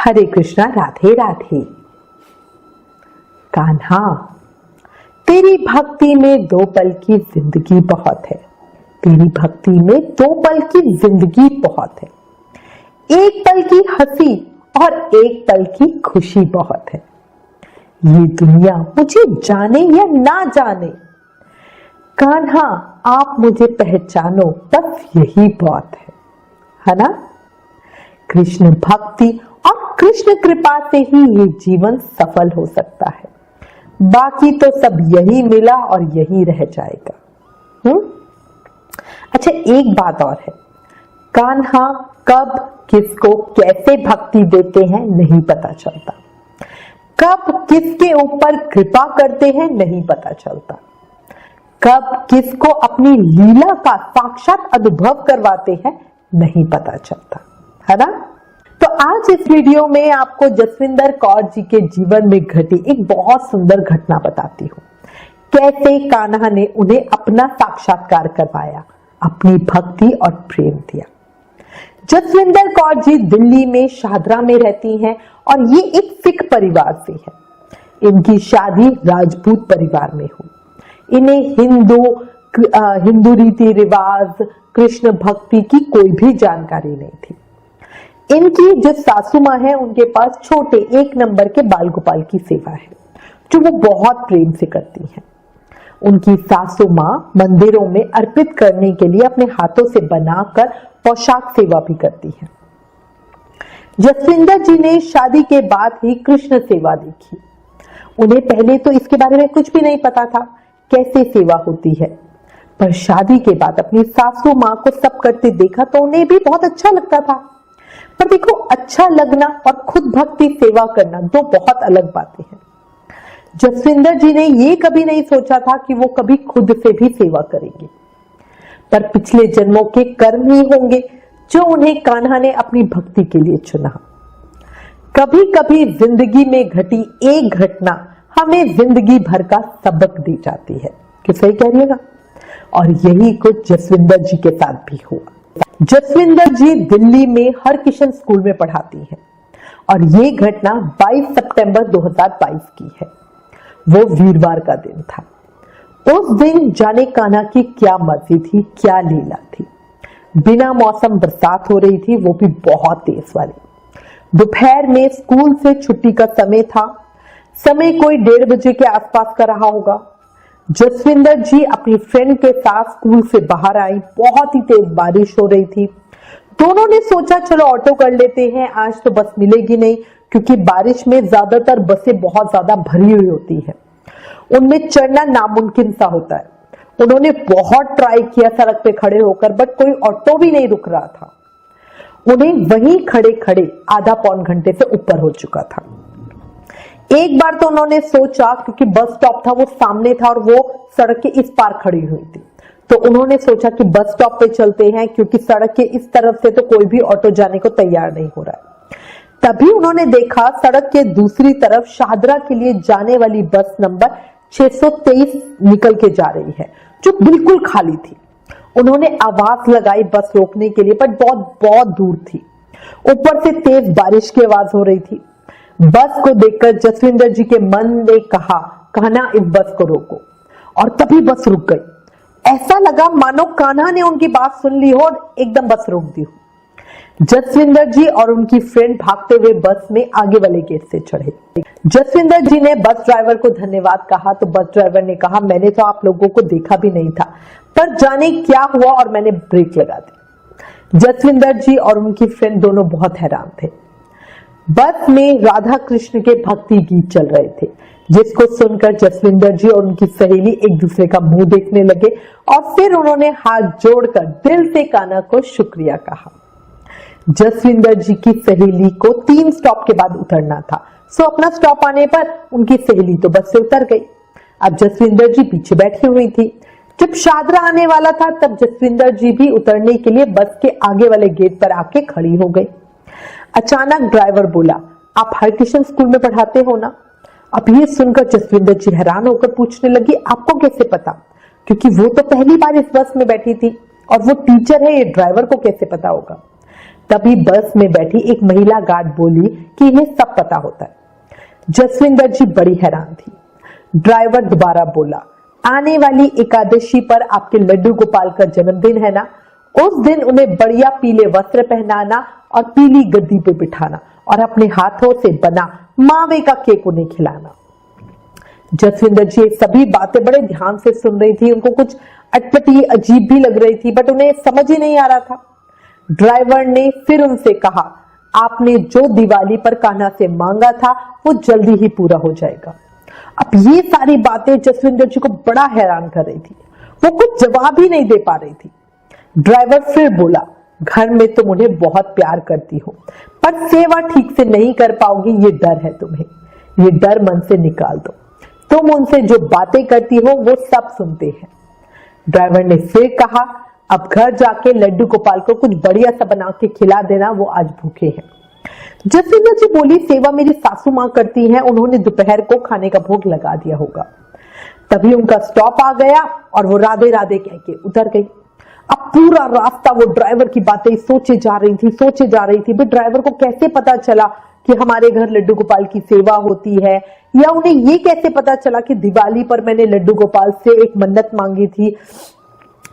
हरे कृष्णा, राधे राधे। कान्हा, तेरी भक्ति में 2 पल की जिंदगी बहुत है। तेरी भक्ति में 2 पल की जिंदगी बहुत है। 1 पल की हंसी और 1 पल की खुशी बहुत है। ये दुनिया मुझे जाने या ना जाने, कान्हा आप मुझे पहचानो, बस यही बहुत है ना? कृष्ण भक्ति और कृष्ण कृपा से ही ये जीवन सफल हो सकता है। बाकी तो सब यही मिला और यही रह जाएगा। अच्छा, एक बात और है, कान्हा कब किसको कैसे भक्ति देते हैं नहीं पता चलता, कब किसके ऊपर कृपा करते हैं नहीं पता चलता, कब किसको अपनी लीला का साक्षात अनुभव करवाते हैं नहीं पता चलता, है ना? तो आज इस वीडियो में आपको जसविंदर कौर जी के जीवन में घटी एक बहुत सुंदर घटना बताती हूँ। कैसे कान्हा ने उन्हें अपना साक्षात्कार करवाया, अपनी भक्ति और प्रेम दिया। जसविंदर कौर जी दिल्ली में शाहदरा में रहती हैं और ये एक सिख परिवार से है। इनकी शादी राजपूत परिवार में हुई। इन्हें हिंदू रीति रिवाज, कृष्ण भक्ति की कोई भी जानकारी नहीं थी। इनकी जो सासू माँ है, उनके पास छोटे 1 नंबर के बाल गोपाल की सेवा है, जो वो बहुत प्रेम से करती हैं। उनकी सासू माँ मंदिरों में अर्पित करने के लिए अपने हाथों से बनाकर पोशाक सेवा भी करती हैं। जसविंदर जी ने शादी के बाद ही कृष्ण सेवा देखी। उन्हें पहले तो इसके बारे में कुछ भी नहीं पता था कैसे सेवा होती है, पर शादी के बाद अपनी सासू माँ को सब करते देखा तो उन्हें भी बहुत अच्छा लगता था। पर देखो, अच्छा लगना और खुद भक्ति सेवा करना 2 बहुत अलग बातें हैं। जसविंदर जी ने ये कभी नहीं सोचा था कि वो कभी खुद से भी सेवा करेंगे, पर पिछले जन्मों के कर्म ही होंगे जो उन्हें कान्हा ने अपनी भक्ति के लिए चुना। कभी कभी जिंदगी में घटी एक घटना हमें जिंदगी भर का सबक दे जाती है। कि सही कह रही है ना? और यही कुछ जसविंदर जी के साथ भी हुआ। जसविंदर जी दिल्ली में हरकिशन स्कूल में पढ़ाती हैं और ये घटना 22 सितंबर 2022 की है। वो वीरवार का दिन था। उस दिन जाने कान्हा की क्या मर्जी थी, क्या लीला थी। बिना मौसम बरसात हो रही थी, वो भी बहुत तेज वाली। दोपहर में स्कूल से छुट्टी का समय था। समय कोई 1:30 बजे के आसपास का रहा होगा। जसविंदर जी अपनी फ्रेंड के साथ स्कूल से बाहर आई। बहुत ही तेज बारिश हो रही थी। दोनों ने सोचा चलो ऑटो कर लेते हैं, आज तो बस मिलेगी नहीं, क्योंकि बारिश में ज्यादातर बसें बहुत ज्यादा भरी हुई होती है, उनमें चढ़ना नामुमकिन सा होता है। उन्होंने बहुत ट्राई किया सड़क पे खड़े होकर, बट कोई ऑटो भी नहीं रुक रहा था। उन्हें वहीं खड़े खड़े आधा पौन घंटे से ऊपर हो चुका था। एक बार तो उन्होंने सोचा, क्योंकि बस स्टॉप था वो सामने था और वो सड़क के इस पार खड़ी हुई थी, तो उन्होंने सोचा कि बस स्टॉप पे चलते हैं, क्योंकि सड़क के इस तरफ से तो कोई भी ऑटो जाने को तैयार नहीं हो रहा है। तभी उन्होंने देखा सड़क के दूसरी तरफ शाहदरा के लिए जाने वाली बस नंबर 623 निकल के जा रही है, जो बिल्कुल खाली थी। उन्होंने आवाज लगाई बस रोकने के लिए, पर बहुत बहुत दूर थी। ऊपर से तेज बारिश की आवाज हो रही थी। बस को देखकर जसविंदर जी के मन ने कहा, कान्हा इस बस को रोको, और तभी बस रुक गई। ऐसा लगा मानो कान्हा ने उनकी बात सुन ली हो और एकदम बस रोक दी हो। जसविंदर जी और उनकी फ्रेंड भागते हुए बस में आगे वाले गेट से चढ़े। जसविंदर जी ने बस ड्राइवर को धन्यवाद कहा तो बस ड्राइवर ने कहा, मैंने तो आप लोगों को देखा भी नहीं था, पर जाने क्या हुआ और मैंने ब्रेक लगा दी। जसविंदर जी और उनकी फ्रेंड दोनों बहुत हैरान थे। बस में राधा कृष्ण के भक्ति गीत चल रहे थे, जिसको सुनकर जसविंदर जी और उनकी सहेली एक दूसरे का मुंह देखने लगे और फिर उन्होंने हाथ जोड़कर दिल से कान्हा को शुक्रिया कहा। जसविंदर जी की सहेली को 3 स्टॉप के बाद उतरना था, सो अपना स्टॉप आने पर उनकी सहेली तो बस से उतर गई। अब जसविंदर जी पीछे बैठी हुई थी। जब शाहदरा आने वाला था तब जसविंदर जी भी उतरने के लिए बस के आगे वाले गेट पर आके खड़ी हो गई। अचानक ड्राइवर बोला, आप हरकिशन स्कूल में पढ़ाते हो ना? अब ये सुनकर जसविंदर जी हैरान होकर पूछने लगी, आपको कैसे पता? क्योंकि वो तो पहली बार इस बस में बैठी थी और वो टीचर है, ये ड्राइवर को कैसे पता होगा? तभी बस में बैठी एक महिला गार्ड बोली कि इन्हें सब पता होता है। जसविंदर जी बड़ी हैरान थी। ड्राइवर दोबारा बोला, आने वाली एकादशी पर आपके लड्डू गोपाल का जन्मदिन है ना, उस दिन उन्हें बढ़िया पीले वस्त्र पहनाना और पीली गद्दी पे बिठाना और अपने हाथों से बना मावे का केक उन्हें खिलाना। जसविंदर जी सभी बातें बड़े ध्यान से सुन रही थी। उनको कुछ अटपटी अजीब भी लग रही थी, बट उन्हें समझ ही नहीं आ रहा था। ड्राइवर ने फिर उनसे कहा, आपने जो दिवाली पर कान्हा से मांगा था वो जल्दी ही पूरा हो जाएगा। अब ये सारी बातें जसविंदर जी को बड़ा हैरान कर रही थी। वो कुछ जवाब ही नहीं दे पा रही थी। ड्राइवर फिर बोला, घर में तुम उन्हें बहुत प्यार करती हो, पर सेवा ठीक से नहीं कर पाओगी, ये डर है तुम्हें। ये डर मन से निकाल दो। तुम उनसे जो बातें करती हो वो सब सुनते हैं। ड्राइवर ने फिर कहा, अब घर जाके लड्डू गोपाल को कुछ बढ़िया सा बना के खिला देना, वो आज भूखे हैं। जसविंदर जी बोली, सेवा मेरी सासू मां करती हैं, उन्होंने दोपहर को खाने का भोग लगा दिया होगा। तभी उनका स्टॉप आ गया और वो राधे राधे कह के उतर गई। अब पूरा रास्ता वो ड्राइवर की बातें सोचे जा रही थी। फिर ड्राइवर को कैसे पता चला कि हमारे घर लड्डू गोपाल की सेवा होती है, या उन्हें ये कैसे पता चला कि दिवाली पर मैंने लड्डू गोपाल से एक मन्नत मांगी थी।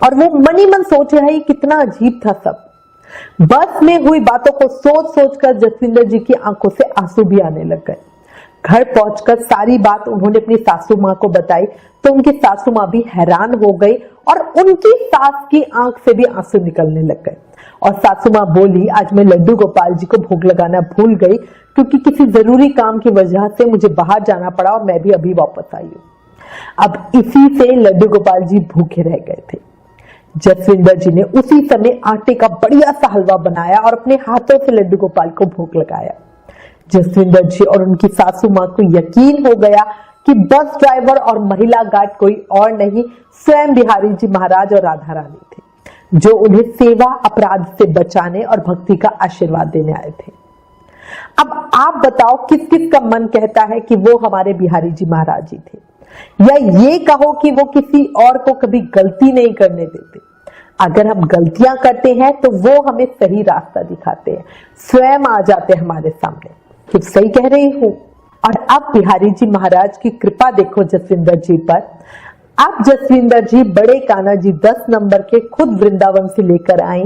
और वो मनी मन सोच रहा है कितना अजीब था सब। बस में हुई बातों को सोच कर जसविंदर जी की आंखों से आंसू भी आने लग गए। घर पहुंचकर सारी बात उन्होंने अपनी सासू मां को बताई तो उनकी सासू मां भी हैरान हो गई और उनकी सास की आंख से भी आंसू निकलने लग गए। और सासू मां बोली, आज मैं लड्डू गोपाल जी को भोग लगाना भूल गई, क्योंकि किसी जरूरी काम की वजह से मुझे बाहर जाना पड़ा और मैं भी अभी वापस आई हूं। अब इसी से लड्डू गोपाल जी भूखे रह गए थे। जसविंदर जी ने उसी समय आटे का बढ़िया सा हलवा बनाया और अपने हाथों से लड्डू गोपाल को भोग लगाया। जसविंदर जी और उनकी सासू मां को यकीन हो गया कि बस ड्राइवर और महिला गार्ड कोई और नहीं, स्वयं बिहारी जी महाराज और राधा रानी थे, जो उन्हें सेवा अपराध से बचाने और भक्ति का आशीर्वाद देने आए थे। अब आप बताओ, किस किस का मन कहता है कि वो हमारे बिहारी जी महाराज जी थे, या ये कहो कि वो किसी और को कभी गलती नहीं करने देते। अगर हम गलतियां करते हैं तो वो हमें सही रास्ता दिखाते हैं, स्वयं आ जाते हैं हमारे सामने। तो सही कह रही हूं। और अब बिहारी जी महाराज की कृपा देखो जसविंदर जी पर। अब जसविंदर जी बड़े कान्हा जी 10 नंबर के खुद वृंदावन से लेकर आई।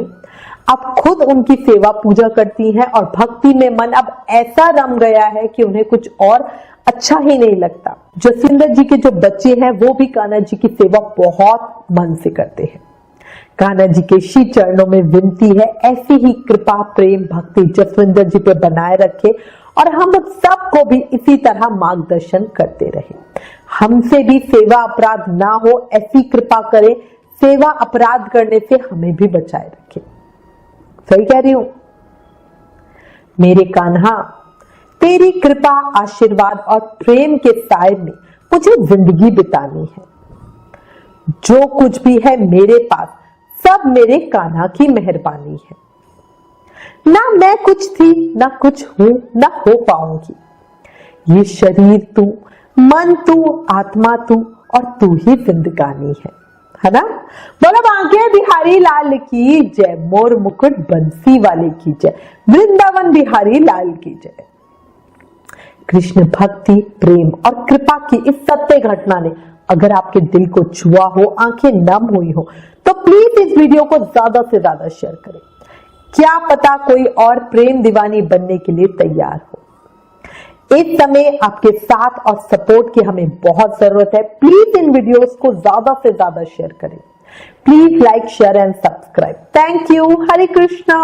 अब खुद उनकी सेवा पूजा करती हैं और भक्ति में मन अब ऐसा रम गया है कि उन्हें कुछ और अच्छा ही नहीं लगता। जसविंदर जी के जो बच्चे हैं वो भी कान्हा जी की सेवा बहुत मन से करते हैं। कान्हा जी के श्री चरणों में विनती है, ऐसी ही कृपा प्रेम भक्ति जसविंदर जी पे बनाए रखे और हम सबको भी इसी तरह मार्गदर्शन करते रहे। हमसे भी सेवा अपराध ना हो, ऐसी कृपा करे, सेवा अपराध करने से हमें भी बचाए रखे। सही कह रही हूं? मेरे कान्हा, तेरी कृपा आशीर्वाद और प्रेम के साए में मुझे जिंदगी बितानी है। जो कुछ भी है मेरे पास सब मेरे कान्हा की मेहरबानी है। ना मैं कुछ थी, ना कुछ हूं, ना हो पाऊंगी। ये शरीर तू, मन तू, आत्मा तू और तू ही जिंदगानी है ना? बोलो बांके बिहारी लाल की जय, मोर मुकुट बंसी वाले की जय, वृंदावन बिहारी लाल की जय। कृष्ण भक्ति प्रेम और कृपा की इस सत्य घटना ने अगर आपके दिल को छुआ हो, आंखें नम हुई हो, तो प्लीज इस वीडियो को ज्यादा से ज्यादा शेयर करें। क्या पता कोई और प्रेम दीवानी बनने के लिए तैयार हो। इस समय आपके साथ और सपोर्ट की हमें बहुत जरूरत है। प्लीज इन वीडियोस को ज्यादा से ज्यादा शेयर करें। Please like share and subscribe. Thank you. Hare Krishna.